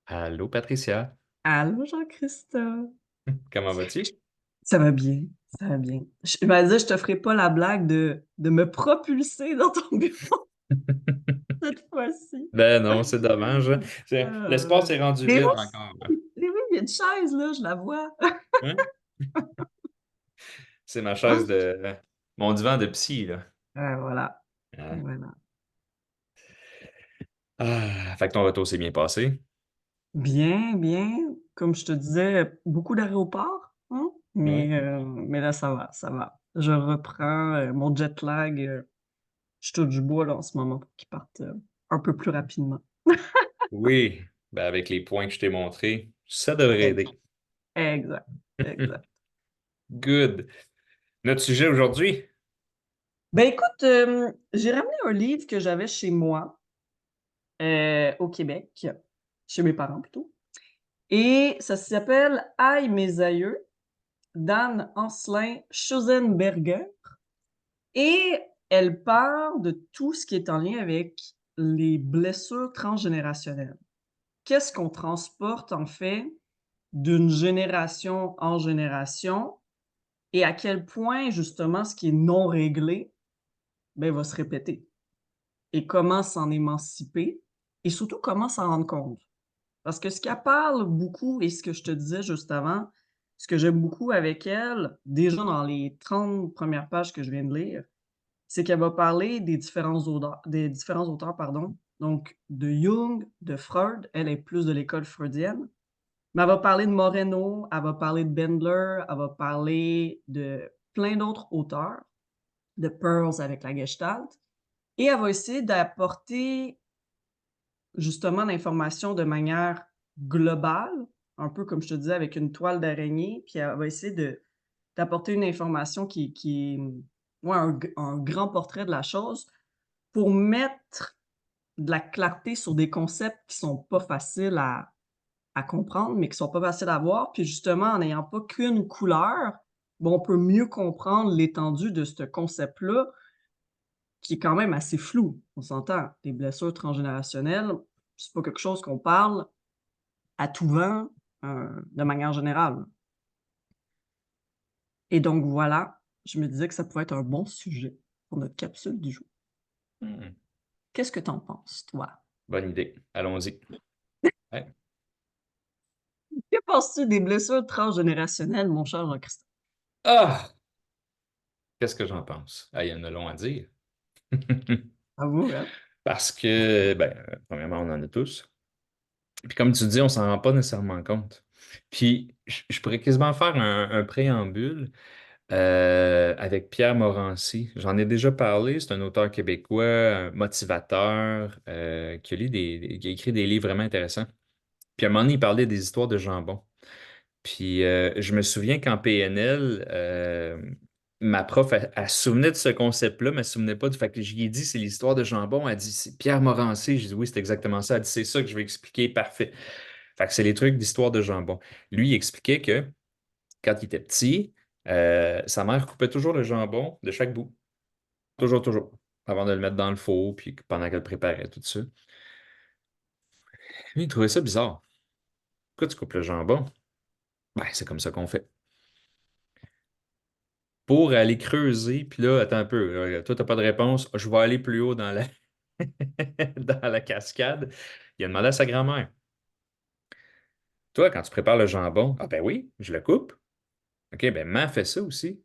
Allô, Patricia. Allô, Jean-Christophe. Comment vas-tu? Ça va bien, ça va bien. Je m'as dit, je te ferai pas la blague de me propulser dans ton bureau cette fois-ci. Ben non, c'est dommage, hein. L'espace Euh, est rendu Mais vide oui, encore, là. mais oui, il y a une chaise, là, je la vois. Hein? C'est ma chaise de... Mon divan de psy, là. Voilà, Hein? voilà. Fait que ton retour s'est bien passé. Bien, bien. Comme je te disais, beaucoup d'aéroports, hein? Oui. Mais là, ça va, ça va. Je reprends mon jet lag. Je touche du bois, là, en ce moment, pour qu'il parte un peu plus rapidement. Oui. Ben avec les points que je t'ai montrés, ça devrait Ex- aider. Exact, exact. Good. Notre sujet aujourd'hui? Ben écoute, j'ai ramené un livre que j'avais chez moi, au Québec, chez mes parents plutôt, et ça s'appelle «Aïe mes aïeux» d'Anne Ancelin Schausenberger, et elle parle de tout ce qui est en lien avec les blessures transgénérationnelles. Qu'est-ce qu'on transporte en fait d'une génération en génération et à quel point justement ce qui est non réglé, ben, va se répéter? Et comment s'en émanciper et surtout comment s'en rendre compte. Parce que ce qu'elle parle beaucoup et ce que je te disais juste avant, ce que j'aime beaucoup avec elle, déjà dans les 30 premières pages que je viens de lire, c'est qu'elle va parler des différents auteurs, pardon, donc de Jung, de Freud, elle est plus de l'école freudienne, mais elle va parler de Moreno, elle va parler de Bendler, elle va parler de plein d'autres auteurs, de Pearls avec la Gestalt, et elle va essayer d'apporter justement l'information de manière globale, un peu comme je te disais avec une toile d'araignée, puis elle va essayer d'apporter une information qui est ouais, un grand portrait de la chose pour mettre de la clarté sur des concepts qui sont pas faciles à comprendre, mais qui sont pas faciles à voir. Puis justement, en n'ayant pas qu'une couleur, bon, on peut mieux comprendre l'étendue de ce concept-là qui est quand même assez flou, on s'entend. Les blessures transgénérationnelles, c'est pas quelque chose qu'on parle à tout vent, de manière générale. Et donc voilà, je me disais que ça pouvait être un bon sujet pour notre capsule du jour. Hmm, Qu'est-ce que t'en penses, toi? bonne idée. Allons-y. Ouais. Que penses-tu des blessures transgénérationnelles, mon cher Jean-Christophe? Ah! Qu'est-ce que j'en pense? Ah, il y en a long à dire. À vous, hein? Parce que, ben, premièrement, on en a tous. Puis comme tu dis, on s'en rend pas nécessairement compte. Puis je pourrais quasiment faire un préambule avec Pierre Morancy. J'en ai déjà parlé. C'est un auteur québécois, un motivateur, qui a écrit des livres vraiment intéressants. Puis à un moment donné, il parlait des histoires de jambon. Puis je me souviens qu'en PNL, ma prof, elle se souvenait de ce concept-là, mais elle ne se souvenait pas du fait que j'y ai dit, c'est l'histoire de jambon. Elle dit, c'est Pierre Morancy. J'ai dit, oui, c'est exactement ça. Elle dit, c'est ça que je vais expliquer. Parfait. Fait que c'est les trucs d'histoire de jambon. Lui, il expliquait que quand il était petit, sa mère coupait toujours le jambon de chaque bout. Toujours, toujours. Avant de le mettre dans le four, puis pendant qu'elle préparait tout ça. Lui, il trouvait ça bizarre. Pourquoi tu coupes le jambon? Ben, c'est comme ça qu'on fait. Pour aller creuser, puis là, attends un peu, toi, tu n'as pas de réponse, je vais aller plus haut dans la, dans la cascade. Il a demandé à sa grand-mère, toi, quand tu prépares le jambon, ah ben oui, je le coupe. OK, ben maman fait ça aussi.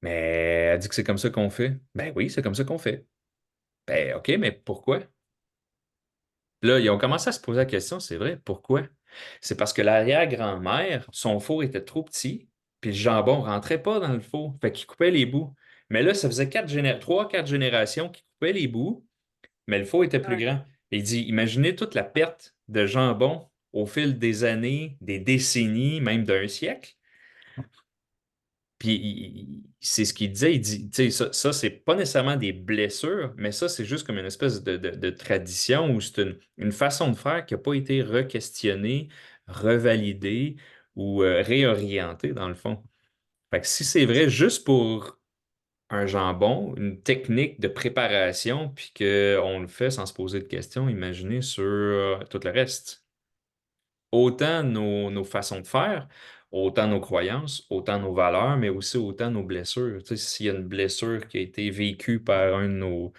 Mais elle dit que c'est comme ça qu'on fait. Ben oui, c'est comme ça qu'on fait. Ben OK, mais pourquoi? Là, ils ont commencé à se poser la question, c'est vrai, pourquoi? C'est parce que l'arrière-grand-mère, son four était trop petit, puis le jambon rentrait pas dans le four, fait qu'il coupait les bouts. Mais là, ça faisait trois, quatre générations qui coupaient les bouts, mais le four était plus Ouais. grand. Et il dit, imaginez toute la perte de jambon au fil des années, des décennies, même d'un siècle. Puis c'est ce qu'il disait, il dit, tu sais, ça c'est pas nécessairement des blessures, mais ça, c'est juste comme une espèce de tradition ou c'est une façon de faire qui n'a pas été requestionnée, revalidée ou réorientée, dans le fond. Fait que si c'est vrai juste pour un jambon, une technique de préparation, puis qu'on le fait sans se poser de questions, imaginez sur tout le reste. autant nos façons de faire, autant nos croyances, autant nos valeurs, mais aussi autant nos blessures. Tu sais, s'il y a une blessure qui a été vécue par un de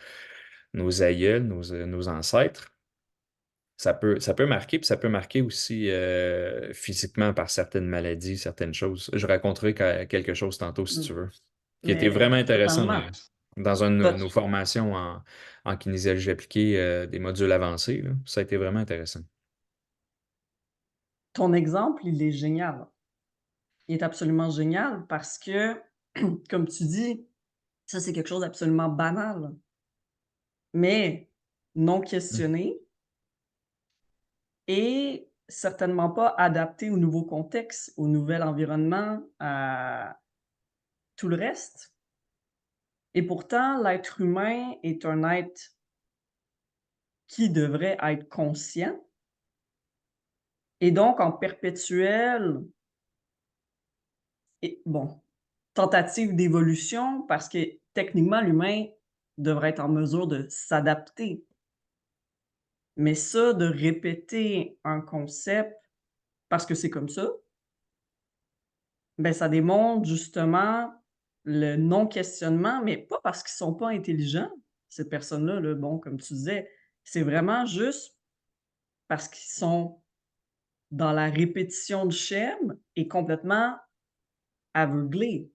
nos aïeuls, nos ancêtres, ça peut marquer, puis ça peut marquer aussi physiquement par certaines maladies, certaines choses. Je raconterai quelque chose tantôt si Mm. tu veux, qui était Mais vraiment intéressant totalement. dans une de T'as- nos formations en kinésiologie appliquée, des modules avancés, là. Ça a été vraiment intéressant. Ton exemple, il est génial. Il est absolument génial parce que, comme tu dis, ça, c'est quelque chose d'absolument banal, mais non Mm. questionné et certainement pas adapté au nouveau contexte, au nouvel environnement, à tout le reste. Et pourtant, l'être humain est un être qui devrait être conscient et donc en perpétuelle et bon, tentative d'évolution parce que techniquement, l'humain devrait être en mesure de s'adapter. Mais ça, de répéter un concept parce que c'est comme ça, ben ça démontre justement le non-questionnement, mais pas parce qu'ils sont pas intelligents, ces personnes-là, là, bon, comme tu disais, c'est vraiment juste parce qu'ils sont dans la répétition de schèmes et complètement aveuglés.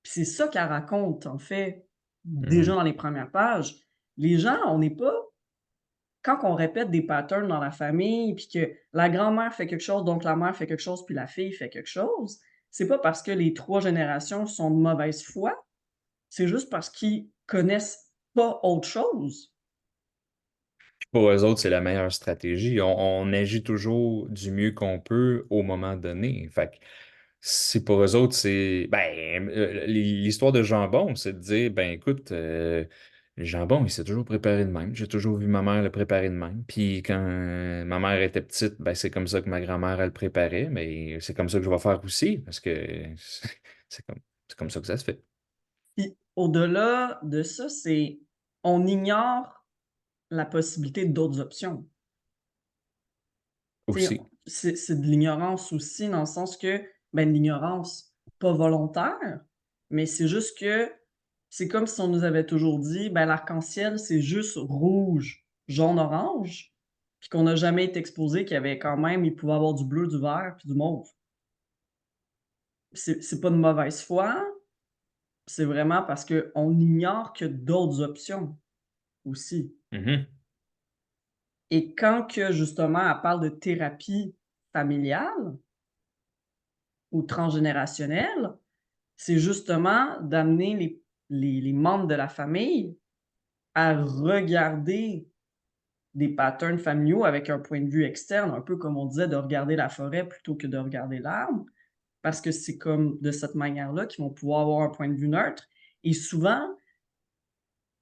Puis c'est ça qu'elle raconte, en fait, Mhm. déjà dans les premières pages. Les gens, on n'est pas quand on répète des patterns dans la famille, puis que la grand-mère fait quelque chose, donc la mère fait quelque chose, puis la fille fait quelque chose, c'est pas parce que les 3 générations sont de mauvaise foi, c'est juste parce qu'ils connaissent pas autre chose. Pour eux autres, c'est la meilleure stratégie. On agit toujours du mieux qu'on peut au moment donné. Fait que si pour eux autres, c'est l'histoire de jambon, c'est de dire ben écoute, le jambon, il s'est toujours préparé de même. J'ai toujours vu ma mère le préparer de même. Puis quand ma mère était petite, ben c'est comme ça que ma grand-mère elle le préparait, mais c'est comme ça que je vais faire aussi, parce que c'est comme, c'est comme ça que ça se fait Puis au-delà de ça, c'est on ignore la possibilité d'autres options. Tu sais, aussi. c'est de l'ignorance aussi dans le sens que, ben, de l'ignorance pas volontaire, mais c'est juste que c'est comme si on nous avait toujours dit: «Ben, l'arc-en-ciel, c'est juste rouge, jaune, orange», puis qu'on n'a jamais été exposé qu'il y avait quand même il pouvait avoir du bleu, du vert puis du mauve. C'est pas de mauvaise foi, c'est vraiment parce qu'on ignore que d'autres options aussi. Mhm. Et quand que justement elle parle de thérapie familiale ou transgénérationnelle, c'est justement d'amener les membres de la famille à regarder des patterns familiaux avec un point de vue externe, un peu comme on disait de regarder la forêt plutôt que de regarder l'arbre, parce que c'est comme de cette manière-là qu'ils vont pouvoir avoir un point de vue neutre et souvent,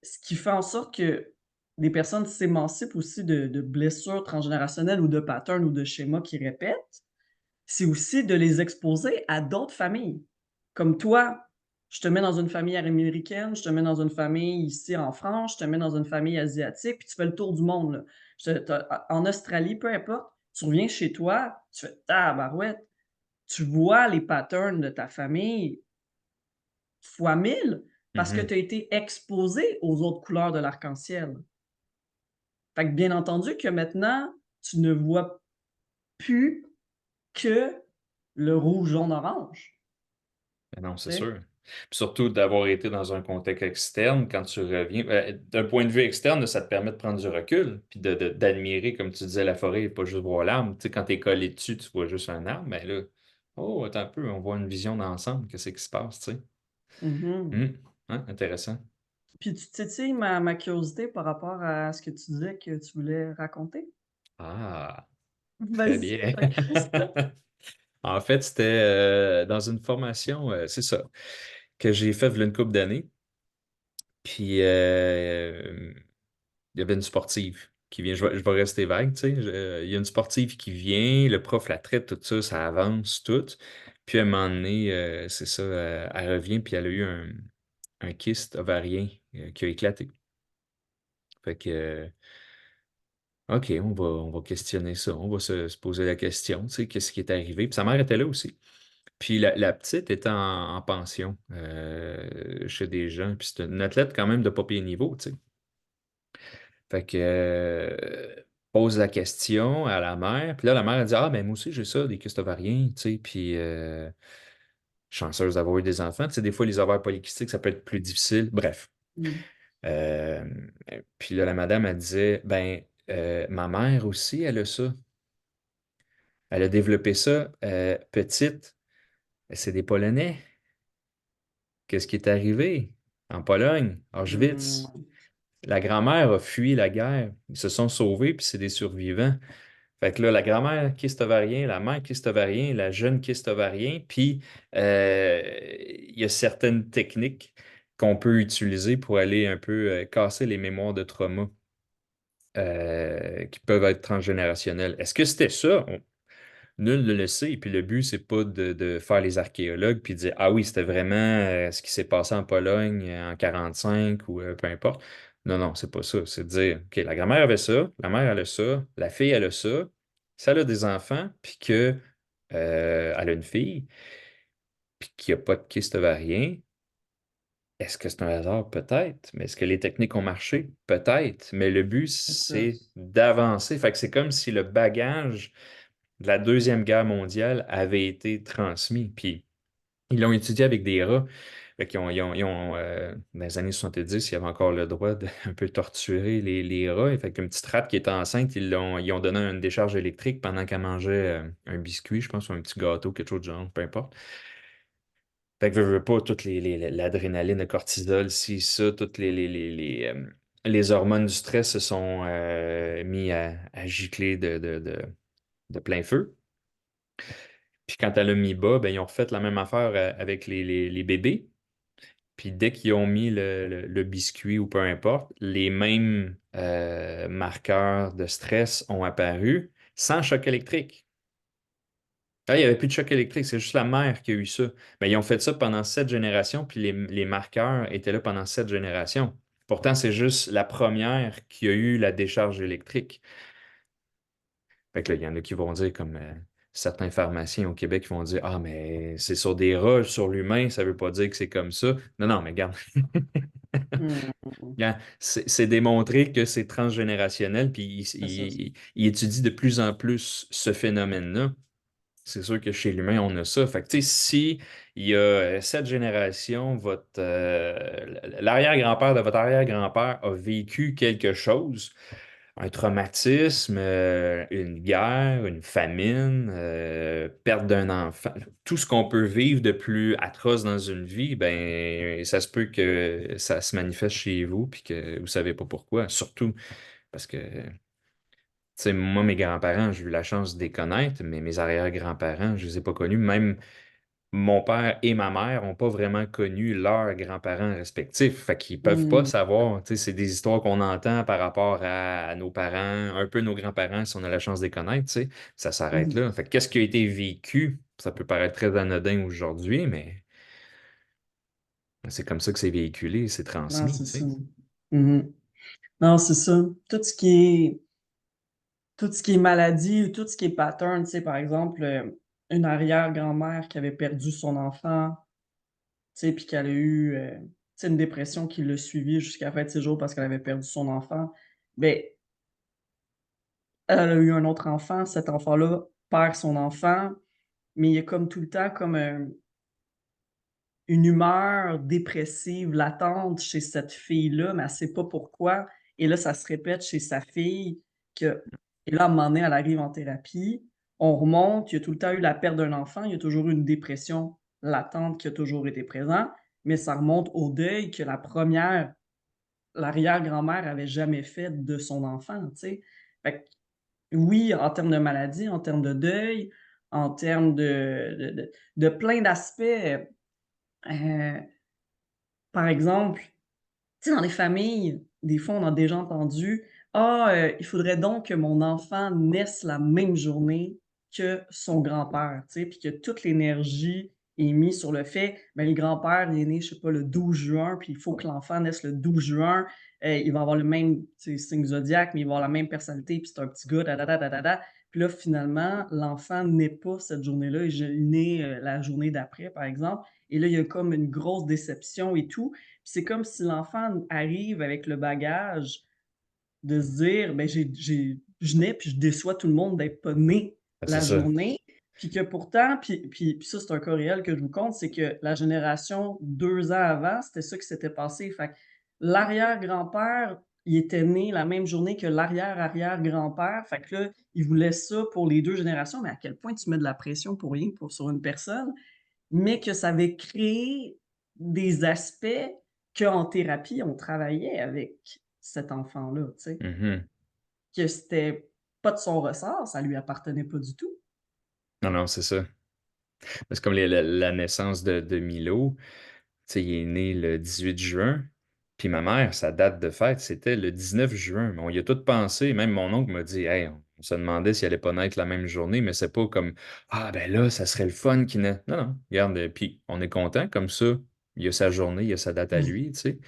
ce qui fait en sorte que des personnes s'émancipent aussi de blessures transgénérationnelles ou de patterns ou de schémas qu'ils répètent, c'est aussi de les exposer à d'autres familles. Comme toi, je te mets dans une famille américaine, je te mets dans une famille ici en France, je te mets dans une famille asiatique, puis tu fais le tour du monde, là. En Australie, peu importe, tu reviens chez toi, tu fais tabarouette, tu vois les patterns de ta famille fois 1000 parce que Mhm. tu as été exposé aux autres couleurs de l'arc-en-ciel. Fait que bien entendu que maintenant, tu ne vois plus que le rouge, jaune, orange. Ben non, c'est Tu sais? sûr. Puis surtout d'avoir été dans un contexte externe, quand tu reviens, d'un point de vue externe, ça te permet de prendre du recul, puis d'admirer, comme tu disais, la forêt et pas juste voir l'arbre. Tu sais, quand tu es collé dessus, tu vois juste un arbre, mais là, oh, attends un peu, on voit une vision d'ensemble, qu'est-ce qui se passe, tu sais. Mmh. Hum, hein, intéressant. Puis tu titilles ma curiosité par rapport à ce que tu disais que tu voulais raconter? Ah, très Vas-y, bien. ta curiosité. En fait, c'était dans une formation, c'est ça, que j'ai fait il y a une couple d'années. Puis il y avait une sportive qui vient. Je vais rester vague, tu sais. Il y a une sportive qui vient, le prof la traite, tout ça, ça avance, tout. Puis à un moment donné, c'est ça, elle revient, puis elle a eu un kyste ovarien qui a éclaté. Fait que OK, on va questionner ça. On va se poser la question, tu sais, qu'est-ce qui est arrivé? Puis sa mère était là aussi. Puis la petite était en pension chez des gens. Puis c'est une athlète quand même de pas pire niveau, tu sais. Fait que pose la question à la mère. Puis là, la mère a dit, ah, ben moi aussi, j'ai ça, des kystes ovariens, tu sais. Puis chanceuse d'avoir eu des enfants. Tu sais, des fois, les ovaires polykystiques, ça peut être plus difficile. Bref. Mm. Euh, puis là, la madame, elle disait, ben, ma mère aussi, elle a ça. Elle a développé ça petite. C'est des Polonais. Qu'est-ce qui est arrivé en Pologne, Auschwitz? Mm. La grand-mère a fui la guerre. Ils se sont sauvés, puis c'est des survivants. Fait que là, la grand-mère kyste ovarien, la mère kyste ovarien, la jeune kyste ovarien, puis il y a certaines techniques qu'on peut utiliser pour aller un peu casser les mémoires de trauma qui peuvent être transgénérationnelles. Est-ce que c'était ça? Nul ne le sait. Et puis le but, c'est pas de faire les archéologues puis de dire, ah oui, c'était vraiment ce qui s'est passé en Pologne en 45 ou peu importe. Non, non, c'est pas ça. C'est de dire, OK, la grand-mère avait ça, la mère elle a ça, la fille elle a ça elle a des enfants, puis que elle a une fille, puis qu'il n'y a pas de kyste ovarien. Est-ce que c'est un hasard? Peut-être. Mais est-ce que les techniques ont marché? Peut-être. Mais le but, C'est ça. c'est d'avancer. Fait que c'est comme si le bagage de la Deuxième Guerre mondiale avait été transmis. Puis ils l'ont étudié avec des rats. Fait qu'ils dans les années 70, il y avait encore le droit de un peu torturer les rats. Et fait qu'une petite rate qui était enceinte, ils ont donné une décharge électrique pendant qu'elle mangeait un biscuit, je pense, ou un petit gâteau, quelque chose de genre, peu importe. Fait que veux pas, toute l'adrénaline, le cortisol, si ça, toutes les hormones du stress se sont mis à gicler de plein feu. Puis quand elle a mis bas, ben, ils ont refait la même affaire avec les bébés. Puis dès qu'ils ont mis le biscuit ou peu importe, les mêmes marqueurs de stress ont apparu sans choc électrique. Ah, il n'y avait plus de choc électrique, c'est juste la mère qui a eu ça. Mais ils ont fait ça pendant 7 générations, puis les marqueurs étaient là pendant 7 générations. Pourtant, c'est juste la première qui a eu la décharge électrique. Fait que là, il y en a qui vont dire, comme certains pharmaciens au Québec, qui vont dire, ah, mais c'est sur des rats, sur l'humain, ça veut pas dire que c'est comme ça. Non, non, mais regarde, Mm. regarde, c'est démontré que c'est transgénérationnel, puis C'est ça. il étudie de plus en plus ce phénomène-là. C'est sûr que chez l'humain, on a ça. Fait que, tu sais, si il y a 7 générations, l'arrière-grand-père de votre arrière-grand-père a vécu quelque chose, un traumatisme, une guerre, une famine, perte d'un enfant, tout ce qu'on peut vivre de plus atroce dans une vie, ben, ça se peut que ça se manifeste chez vous, puis que vous savez pas pourquoi. Surtout parce que sais, moi, mes grands-parents, j'ai eu la chance de les connaître, mais mes arrière-grands-parents, je les ai pas connus. Même mon père et ma mère n'ont pas vraiment connu leurs grands-parents respectifs. Fait qu'ils peuvent pas Mm. savoir. Tu sais, c'est des histoires qu'on entend par rapport à nos parents, un peu nos grands-parents, si on a la chance de les connaître, tu sais. Ça s'arrête Mhm. là. Fait que qu'est-ce qui a été vécu? Ça peut paraître très anodin aujourd'hui, mais c'est comme ça que c'est véhiculé, c'est Non, transmis, c'est tu ça. sais. Mhm. Non, c'est ça. Tout ce qui est maladie ou tout ce qui est pattern, tu sais, par exemple, une arrière-grand-mère qui avait perdu son enfant, tu sais, puis qu'elle a eu, tu sais, une dépression qui l'a suivie jusqu'à la fin de ses jours parce qu'elle avait perdu son enfant. Ben, elle a eu un autre enfant, cet enfant-là perd son enfant, mais il y a comme tout le temps comme une humeur dépressive latente chez cette fille-là, mais elle sait pas pourquoi. Et là, ça se répète chez sa fille que et là, à un moment donné, elle arrive en thérapie, on remonte, il y a tout le temps eu la perte d'un enfant, il y a toujours eu une dépression latente qui a toujours été présente, mais ça remonte au deuil que la première l'arrière-grand-mère avait jamais fait de son enfant, tu sais? Fait que oui, en termes de maladie, en termes de deuil, en termes de plein d'aspects, heu par exemple, tu sais, dans les familles, des fois, on a déjà entendu: «Ah, il faudrait donc que mon enfant naisse la même journée que son grand-père», tu sais, puis que toute l'énergie est mis sur le fait, ben, le grand-père il est né, je sais pas, le 12 juin, puis il faut que l'enfant naisse le 12 juin. Il va avoir le même, tu sais, signe zodiaque, mais il va avoir la même personnalité, puis c'est un petit gars, da da da da da da. Puis là, finalement, l'enfant naît pas cette journée-là, il naît la journée d'après, par exemple. Et là, il y a comme une grosse déception et tout. Puis c'est comme si l'enfant arrive avec le bagage de se dire, ben, je nais puis je déçois tout le monde d'être pas né Ben, c'est la ça. journée. Puis que pourtant, puis ça, c'est un cas réel que je vous conte, c'est que la génération 2 ans avant, c'était ça qui s'était passé. Fait que l'arrière-grand-père, il était né la même journée que l'arrière-arrière-grand-père. Fait que là, il voulait ça pour les 2 générations, mais à quel point tu mets de la pression pour rien pour sur une personne, mais que ça avait créé des aspects qu'en thérapie, on travaillait avec cet enfant-là, tu sais, Mhm. que c'était pas de son ressort, ça lui appartenait pas du tout. Non, non, c'est ça. C'est comme la naissance de Milo. Tu sais, il est né le 18 juin. Puis ma mère, sa date de fête, c'était le 19 juin. Mais on y a tout pensé. Même mon oncle m'a dit, hey, on se demandait s'il allait pas naître la même journée, mais c'est pas comme, ah, ben là, ça serait le fun qu'il naisse. Non, non, regarde, puis on est content comme ça. Il y a sa journée, il y a sa date à Mmh. lui, tu sais.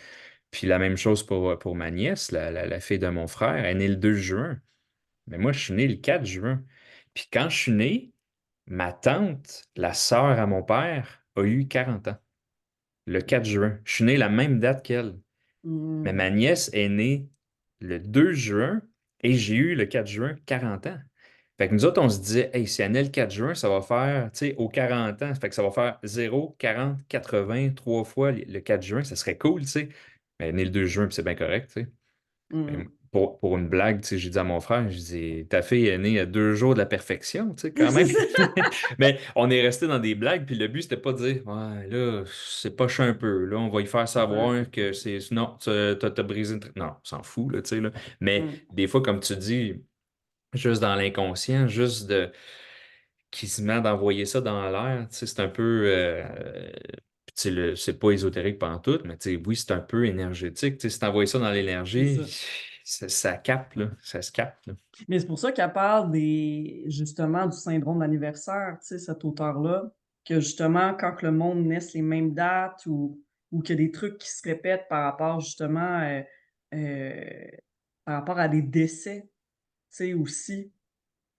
Puis la même chose pour ma nièce, la fille de mon frère, elle est née le 2 juin. Mais moi, je suis né le 4 juin. Puis quand je suis né, ma tante, la sœur à mon père, a eu 40 ans, le 4 juin. Je suis né la même date qu'elle. Mais Mmh. ma nièce est née le 2 juin et j'ai eu le 4 juin 40 ans. Fait que nous autres, on se disait, hey, si elle est née le 4 juin, ça va faire, tu sais, aux 40 ans, fait que ça va faire 0, 40, 80, trois fois le 4 juin, ça serait cool, tu sais. Mais elle est née le 2 juin, puis c'est bien correct, tu sais. Mmh. Ben, pour une blague, tu sais, j'ai dit à mon frère, je dis, ta fille est née à 2 jours de la perfection, tu sais, quand C'est même. ça. Mais on est resté dans des blagues, puis le but, c'était pas de dire, ouais, là, c'est poche un peu, là, on va y faire Ouais. savoir que c'est. Non, t'as brisé Non, on s'en fout, là, tu sais, là. Mais Mmh. des fois, comme tu dis, juste dans l'inconscient, juste de quasiment d'envoyer ça dans l'air, tu sais, c'est un peu. Tu sais, c'est pas ésotérique tout, mais tu sais, oui, c'est un peu énergétique. Tu sais, si t'envoies ça dans C'est l'énergie, ça. ça capte, là. Ça se capte, là. Mais c'est pour ça qu'elle parle des justement du syndrome d'anniversaire, tu sais, cet auteur-là, que justement quand que le monde naisse les mêmes dates ou qu'il y a des trucs qui se répètent par rapport justement, heu, par rapport à des décès, tu sais, aussi.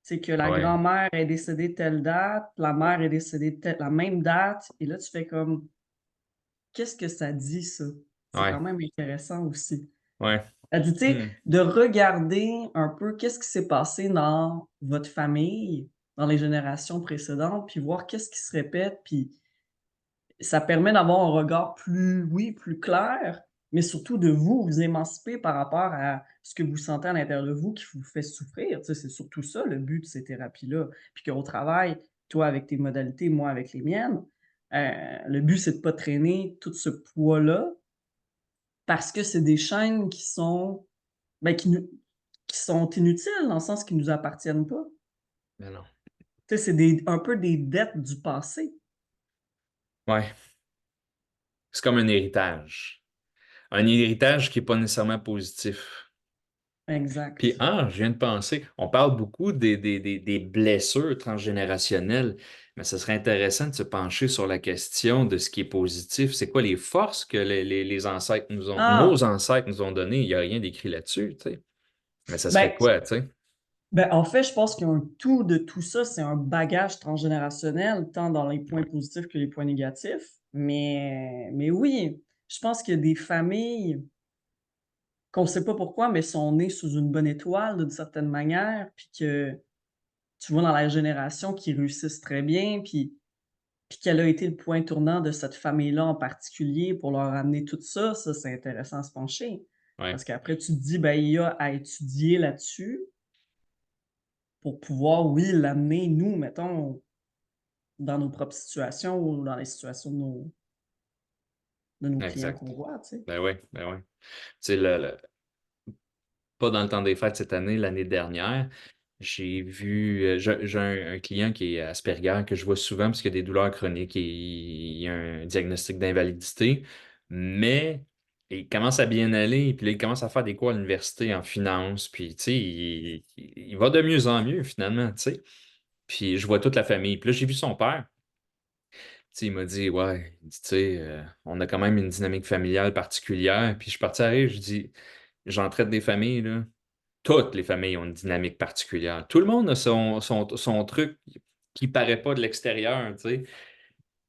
C'est que la Ouais, grand-mère est décédée telle date, la mère est décédée la même date et là tu fais comme: «Qu'est-ce que ça dit ça?» C'est ouais, quand même intéressant aussi. ouais. Elle dit, tu sais, Hmm. de regarder un peu qu'est-ce qui s'est passé dans votre famille, dans les générations précédentes, puis voir qu'est-ce qui se répète, puis ça permet d'avoir un regard plus, oui, plus clair, mais surtout de vous émanciper par rapport à ce que vous sentez à l'intérieur de vous qui vous fait souffrir. Tu sais, c'est surtout ça le but de ces thérapies-là. Puis qu'au travail, toi avec tes modalités, moi avec les miennes, le but c'est de pas traîner tout ce poids-là parce que c'est des chaînes qui sont, ben, qui sont inutiles dans le sens qu'ils nous appartiennent pas. Mais non. Tu sais, c'est des un peu des dettes du passé. Ouais. C'est comme un héritage. Un héritage qui n'est pas nécessairement positif. Puis, Exact. je viens de penser, on parle beaucoup des blessures transgénérationnelles, mais ce serait intéressant de se pencher sur la question de ce qui est positif. C'est quoi les forces que les ancêtres nos Ah! ancêtres nous ont données? Il n'y a rien d'écrit là-dessus, tu sais. Mais ça serait Ben quoi, tu sais? en fait, je pense qu'un tout de tout ça, c'est un bagage transgénérationnel, tant dans les points Ouais. positifs que les points négatifs. Mais oui, je pense qu'il y a des familles qu'on ne sait pas pourquoi, mais sont nées sous une bonne étoile d'une certaine manière, puis que tu vois dans la génération qui réussissent très bien, puis quel a été le point tournant de cette famille-là en particulier pour leur amener tout ça, ça, c'est intéressant à se pencher. Ouais, Parce qu'après tu te dis, ben, il y a à étudier là-dessus pour pouvoir, oui, l'amener nous, mettons, dans nos propres situations ou dans les situations de nos clients exact. qu'on voit, tu sais. Ben oui, ben oui. Tu sais, pas dans le temps des fêtes cette année, l'année dernière, j'ai vu, j'ai un client qui est Asperger que je vois souvent parce qu'il a des douleurs chroniques et il a un diagnostic d'invalidité, mais il commence à bien aller, puis là, il commence à faire des cours à l'université en finance, puis tu sais, il va de mieux en mieux finalement, tu sais. Puis je vois toute la famille. Puis là, j'ai vu son père. sais, il m'a dit, ouais, il dit, tu sais, on a quand même une dynamique familiale particulière. Puis je suis parti à rire, je dis, j'en traite des familles, là. Toutes les familles ont une dynamique particulière. Tout le monde a son truc qui paraît pas de l'extérieur, tu sais.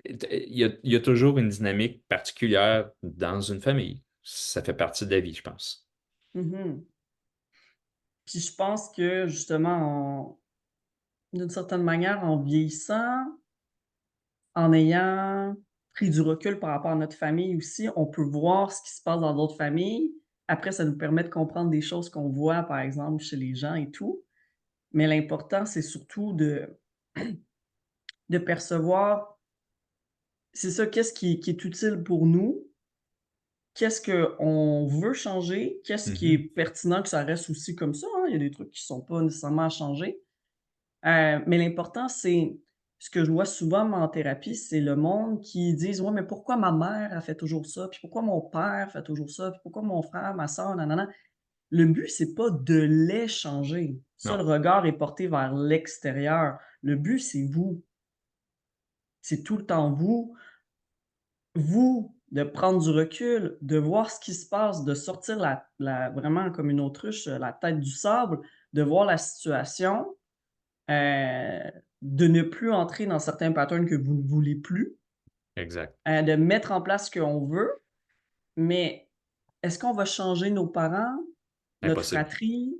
Il y a toujours une dynamique particulière dans une famille. Ça fait partie de la vie, je pense. Mmh. Puis je pense que justement, d'une certaine manière, en vieillissant, en ayant pris du recul par rapport à notre famille aussi, on peut voir ce qui se passe dans d'autres familles. Après, ça nous permet de comprendre des choses qu'on voit, par exemple, chez les gens et tout. Mais l'important, c'est surtout de percevoir, c'est ça, qu'est-ce qui est utile pour nous, qu'est-ce qu'on veut changer, qu'est-ce qui est Mhm. pertinent que ça reste aussi comme ça, hein. Il y a des trucs qui sont pas nécessairement à changer. Mais l'important, c'est ce que je vois souvent moi en thérapie, c'est le monde qui disent: «Ouais, mais pourquoi ma mère, a fait toujours ça? Puis pourquoi mon père fait toujours ça? Puis pourquoi mon frère, ma sœur, nanana?» Le but, c'est pas de les changer. Ça, Non, le regard est porté vers l'extérieur. Le but, c'est vous. C'est tout le temps vous. Vous, de prendre du recul, de voir ce qui se passe, de sortir la vraiment comme une autruche, la tête du sable, de voir la situation. De ne plus entrer dans certains patterns que vous ne voulez plus, exact. de mettre en place ce qu'on veut, mais est-ce qu'on va changer nos parents, notre Impossible. fratrie?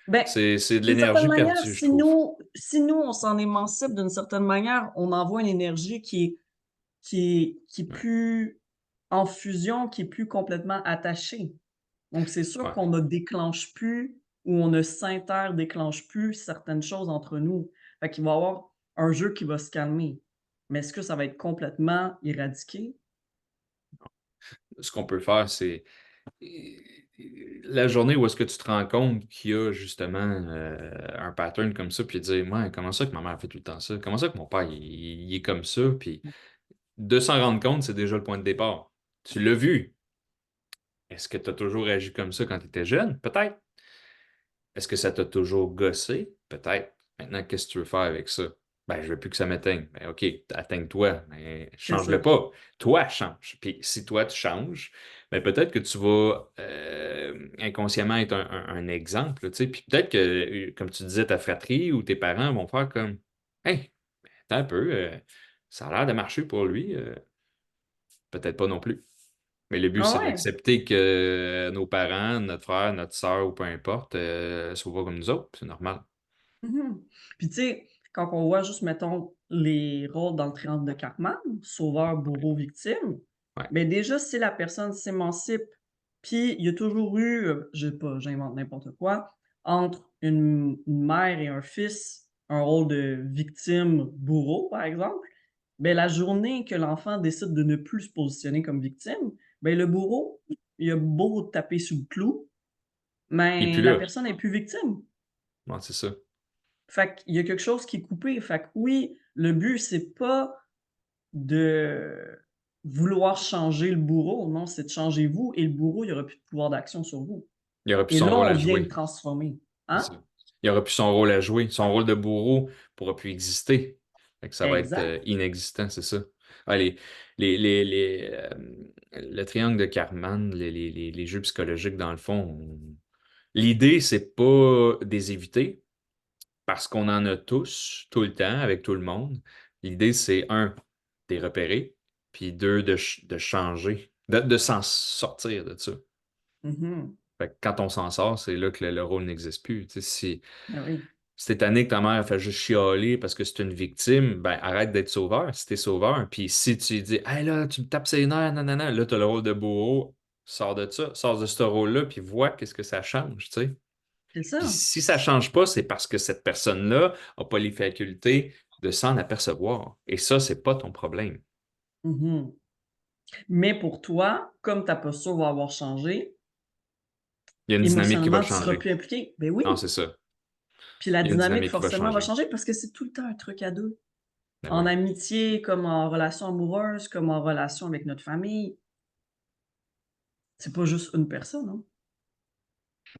Ben, C'est de d'une certaine l'énergie manière, perdue, je trouve. si nous, on s'en émancipe d'une certaine manière, on envoie une énergie qui est Ouais. plus en fusion, qui est plus complètement attachée. Donc c'est sûr qu'on Ouais. ne déclenche plus ou on ne s'inter-déclenche plus certaines choses entre nous. Fait qu'il va y avoir un jeu qui va se calmer. Mais est-ce que ça va être complètement éradiqué? Ce qu'on peut faire, c'est la journée où est-ce que tu te rends compte qu'il y a justement un pattern comme ça, puis dire, ouais, comment ça que ma mère fait tout le temps ça? Comment ça que mon père, il est comme ça? Puis de s'en rendre compte, c'est déjà le point de départ. Tu l'as vu. Est-ce que tu as toujours agi comme ça quand tu étais jeune? Peut-être. Est-ce que ça t'a toujours gossé? Peut-être. Maintenant, qu'est-ce que tu veux faire avec ça? Ben, je veux plus que ça m'éteigne. Ben, OK, atteigne-toi, mais C'est change-le ça. pas. Toi, change. Puis si toi, tu changes, ben, peut-être que tu vas inconsciemment être un exemple, tu sais. Puis peut-être que, comme tu disais, ta fratrie ou tes parents vont faire comme, hey, attends un peu, ça a l'air de marcher pour lui. Peut-être pas non plus. Mais le but, Ah c'est ouais! d'accepter que nos parents, notre frère, notre sœur ou peu importe, soient pas comme nous autres. C'est normal. Mmh. Puis tu sais, quand on voit juste, mettons, les rôles dans le triangle de Cartman, sauveur, bourreau, victime, Ouais. ben déjà, si la personne s'émancipe, puis il y a toujours eu, je sais pas, j'invente n'importe quoi, entre une mère et un fils, un rôle de victime, bourreau, par exemple, ben la journée que l'enfant décide de ne plus se positionner comme victime, ben le bourreau, il a beau taper sous le clou, Il est plus mais la là. personne n'est plus victime. Ouais, c'est ça. Fait qu'il y a quelque chose qui est coupé. Fait que oui, le but, c'est pas de vouloir changer le bourreau, non, c'est de changer vous et le bourreau, il y aura plus de pouvoir d'action sur vous. Il aurait plus Et son là, rôle on à vient le jouer. transformer. C'est Hein? ça. Il aurait plus son rôle à jouer. Son rôle de bourreau pourra plus exister. Fait que ça va être Exact. inexistant, c'est ça. Ah, le triangle de Karman, les jeux psychologiques, dans le fond, l'idée, c'est pas de les éviter, parce qu'on en a tous, tout le temps, avec tout le monde. L'idée, c'est un, de les repérer, puis deux, de changer, de s'en sortir de ça. Mmh. Fait que quand on s'en sort, c'est là que le rôle n'existe plus. Tu sais, Ben oui, si t'es tanné que ta mère fait juste chialer parce que c'est une victime, ben arrête d'être sauveur si t'es sauveur. Puis si tu lui dis, hey là, tu me tapes ses nerfs, nanana, là, t'as le rôle de bourreau, sors de ça, sors de ce rôle-là, puis vois qu'est-ce que ça change, tu sais. c'est Puis ça. si ça change pas, c'est parce que cette personne-là n'a pas les facultés de s'en apercevoir. Et ça, c'est pas ton problème. Mmh. Mais pour toi, comme ta posture va avoir changé, Il y a une dynamique qui va émotionnellement, tu seras changer. plus impliqué. Ben Non, oui, c'est ça. puis la Il y a une dynamique dynamique qui va forcément va changer. changer parce que c'est tout le temps un truc à 2. Ben En oui. amitié, comme en relation amoureuse, comme en relation avec notre famille. C'est pas juste une personne, hein.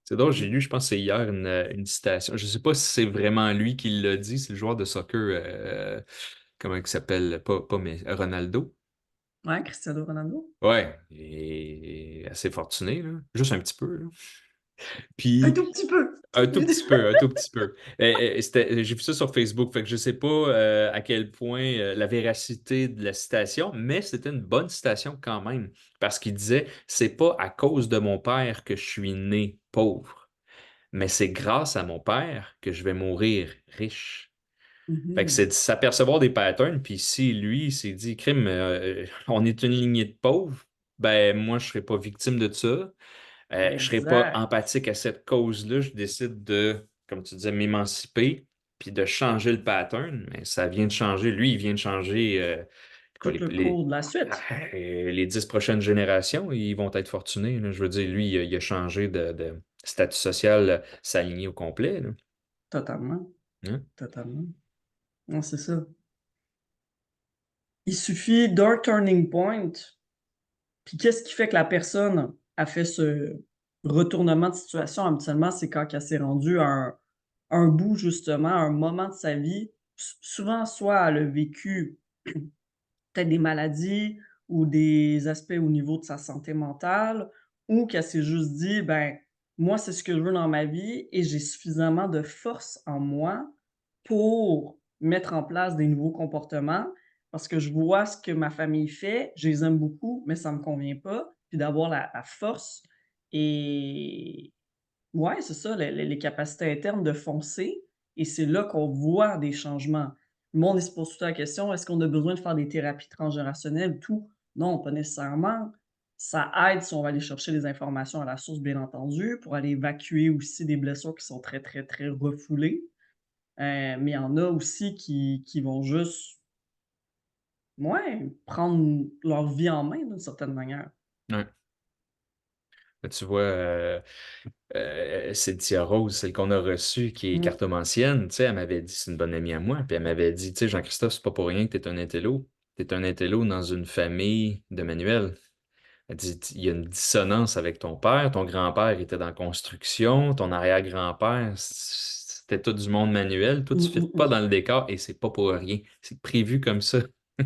C'est drôle, j'ai lu, je pense que c'est hier, une citation. Je sais pas si c'est vraiment lui qui l'a dit, c'est le joueur de soccer. comment il s'appelle? Pas mais Ronaldo. Ouais, Cristiano Ronaldo. Ouais, il est assez fortuné, là. Juste un petit peu, là. Un Puis tout petit peu. un tout petit peu, un tout petit peu. J'ai vu ça sur Facebook, fait que je sais pas à quel point la véracité de la citation, mais c'était une bonne citation quand même, parce qu'il disait, c'est pas à cause de mon père que je suis né pauvre, mais c'est grâce à mon père que je vais mourir riche. Fait que c'est Mhm. de s'apercevoir des patterns, puis si lui il s'est dit, crime, on est une lignée de pauvres, ben moi je serai pas victime de ça. Je ne serais pas Exact. empathique à cette cause-là. Je décide de, comme tu disais, m'émanciper puis de changer le pattern. Mais ça vient de changer. Lui, il vient de changer quoi, Tout le cours de la suite. les 10 prochaines générations. Ils vont être fortunés, là. Je veux dire, lui, il a changé de statut social, s'aligner au complet, là. Totalement. Hein? Totalement. Non, c'est ça. Il suffit d'un turning point. Puis qu'est-ce qui fait que la personne a fait ce retournement de situation? Habituellement, c'est quand elle s'est rendue à un bout, justement, à un moment de sa vie. Souvent, soit elle a vécu peut-être des maladies ou des aspects au niveau de sa santé mentale, ou qu'elle s'est juste dit: «Ben, moi, c'est ce que je veux dans ma vie et j'ai suffisamment de force en moi pour mettre en place des nouveaux comportements parce que je vois ce que ma famille fait, je les aime beaucoup, mais ça me convient pas». Puis d'avoir la force et ouais, c'est ça, les capacités internes de foncer et c'est là qu'on voit des changements. Le monde, il se pose tout le temps la question: «Est-ce qu'on a besoin de faire des thérapies transgénérationnelles?» Tout. Non, pas nécessairement. Ça aide si on va aller chercher les informations à la source, bien entendu, pour aller évacuer aussi des blessures qui sont très, très, très refoulées. Mais il y en a aussi qui vont juste, ouais, prendre leur vie en main d'une certaine manière. Ouais. Là, tu vois, Cynthia Rose, celle qu'on a reçue, qui est Mmh. cartomancienne, tu sais, elle m'avait dit, c'est une bonne amie à moi, puis elle m'avait dit, tu sais, Jean-Christophe, c'est pas pour rien que t'es un intello. T'es un intello dans une famille de manuels. Elle dit, il y a une dissonance avec ton père. Ton grand-père était dans la construction, ton arrière-grand-père, c'était tout du monde manuel. Toi, tu Mmh, ne mmh, fites pas mmh. dans le décor et c'est pas pour rien. C'est prévu comme ça.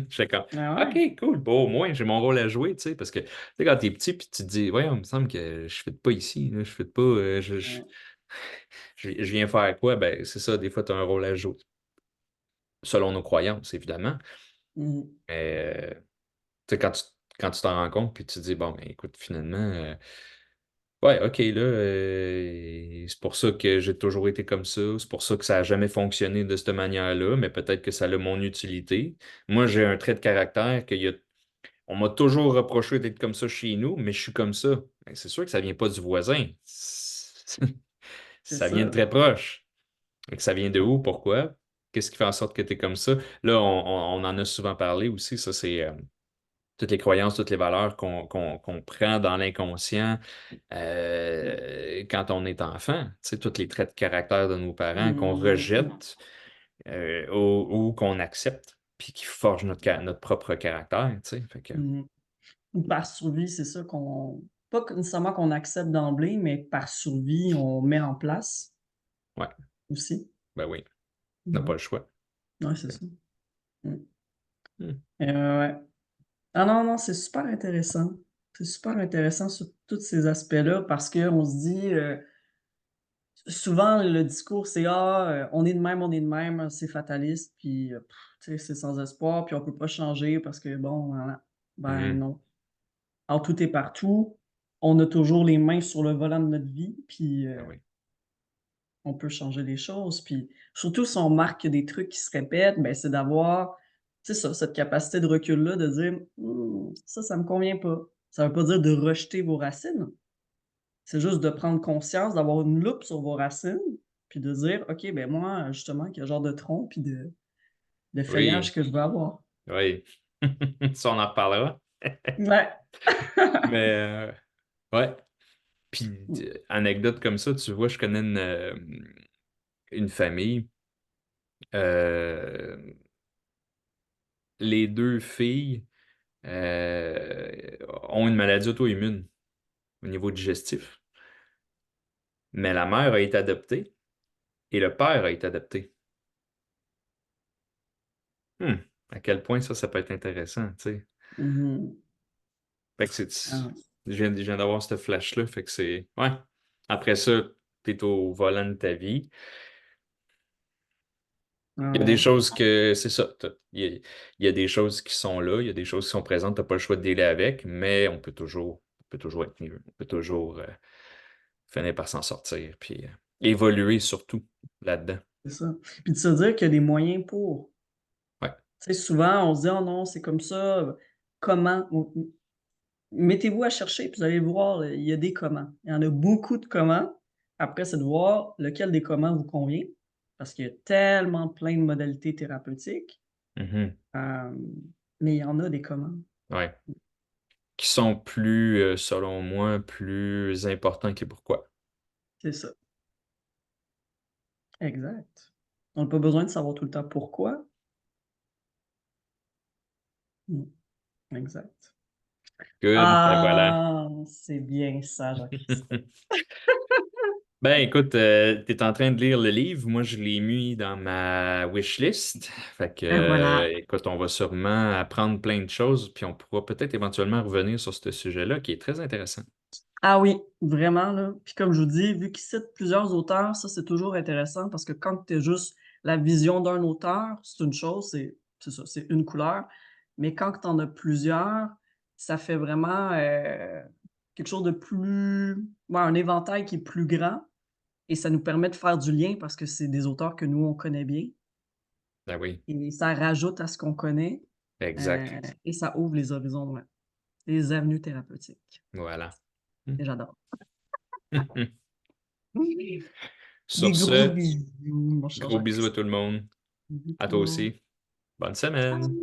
Je fais comme, Ah ouais? OK, cool. Bon, au moins, j'ai mon rôle à jouer, tu sais, parce que, tu sais, quand t'es petit, puis tu te dis, ouais, il me semble que je ne pas ici, là, je ne pas, Ouais. je viens faire quoi? Ben, c'est ça, des fois, tu as un rôle à jouer. Selon nos croyances, évidemment. Mmh. Mais, tu sais, quand tu t'en rends compte, puis tu te dis, bon, ben, écoute, finalement, ouais, ok, là, c'est pour ça que j'ai toujours été comme ça, c'est pour ça que ça n'a jamais fonctionné de cette manière-là, mais peut-être que ça a mon utilité. Moi, j'ai un trait de caractère on m'a toujours reproché d'être comme ça chez nous, mais je suis comme ça. Ben, c'est sûr que ça vient pas du voisin. C'est Ça vient de ça. très proche. Et que ça vient de où? Pourquoi? Qu'est-ce qui fait en sorte que tu es comme ça? Là, on en a souvent parlé aussi, ça, c'est toutes les croyances, toutes les valeurs qu'on prend dans l'inconscient quand on est enfant. Tu sais, tous les traits de caractère de nos parents qu'on Mmh. rejette ou qu'on accepte, puis qui forgent notre propre caractère. Tu sais. Fait que, Mmh. Ou par survie, c'est ça qu'on pas que nécessairement qu'on accepte d'emblée, mais par survie, on met en place ouais, aussi. ben oui, on n'a Ouais, pas le choix. ouais, c'est ça. Mmh. Hmm. Ouais. Ah non, non, c'est super intéressant. C'est super intéressant sur tous ces aspects-là parce qu'on se dit, souvent le discours c'est: «Ah, on est de même, c'est fataliste, puis, tu sais, c'est sans espoir, puis on peut pas changer parce que bon, voilà». Ben Mhm. non. En tout et partout, on a toujours les mains sur le volant de notre vie, puis, Ben oui, on peut changer les choses, puis surtout si on marque des trucs qui se répètent, ben, c'est d'avoir, tu sais ça, cette capacité de recul-là, de dire: «Mmh, ça me convient pas». Ça veut pas dire de rejeter vos racines, c'est juste de prendre conscience, d'avoir une loupe sur vos racines, puis de dire: «OK, ben moi, justement, quel genre de tronc puis de oui, feuillage que je veux avoir». oui. Ça, on en reparlera. Ouais. Mais, ouais. Puis, Mmh. anecdote comme ça, tu vois, je connais une famille. euh, les deux filles ont une maladie auto-immune au niveau digestif. Mais la mère a été adoptée et le père a été adopté. Hmm. À quel point ça peut être intéressant, tu sais. Mhm. Fait que Ah, je viens d'avoir cette flash-là, fait que c'est, ouais. Après ça, t'es au volant de ta vie. ah Il y a des ouais, choses que, c'est ça, il y a des choses qui sont là, il y a des choses qui sont présentes, t'as pas le choix de dealer avec, mais on peut toujours être mieux, on peut toujours finir par s'en sortir, puis évoluer surtout là-dedans. c'est ça. Puis de se dire qu'il y a des moyens pour. Ouais. Tu sais, souvent, on se dit: «Oh non, c'est comme ça, comment?» Mettez-vous à chercher, puis vous allez voir, il y a des comment. Il y en a beaucoup de comment. Après, c'est de voir lequel des comment vous convient, parce qu'il y a tellement plein de modalités thérapeutiques, Mhm. hem, mais il y en a des comment. Ouais. Qui sont plus, selon moi, plus importants que pourquoi. C'est ça, exact. On n'a pas besoin de savoir tout le temps pourquoi. Mmh, exact. Good, ben voilà. Ah! C'est bien ça, Jean-Christophe. Ben écoute, tu es en train de lire le livre. Moi, je l'ai mis dans ma wishlist. Fait que, Et voilà. écoute, on va sûrement apprendre plein de choses, puis on pourra peut-être éventuellement revenir sur ce sujet-là qui est très intéressant. Ah oui, vraiment là. Puis comme je vous dis, vu qu'il cite plusieurs auteurs, ça c'est toujours intéressant parce que quand tu as juste la vision d'un auteur, c'est une chose, c'est ça, c'est une couleur. Mais quand tu en as plusieurs, ça fait vraiment, quelque chose de plus ouais, un éventail qui est plus grand et ça nous permet de faire du lien parce que c'est des auteurs que nous on connaît bien Ben oui, et ça rajoute à ce qu'on connaît, exact. et ça ouvre les horizons, ouais, les avenues thérapeutiques Voilà. et j'adore. Sur Des gros ce, bisous, mon cher gros bisous à Jean-Christophe. tout le monde. Bisous À tout le toi monde. aussi. Bonne semaine.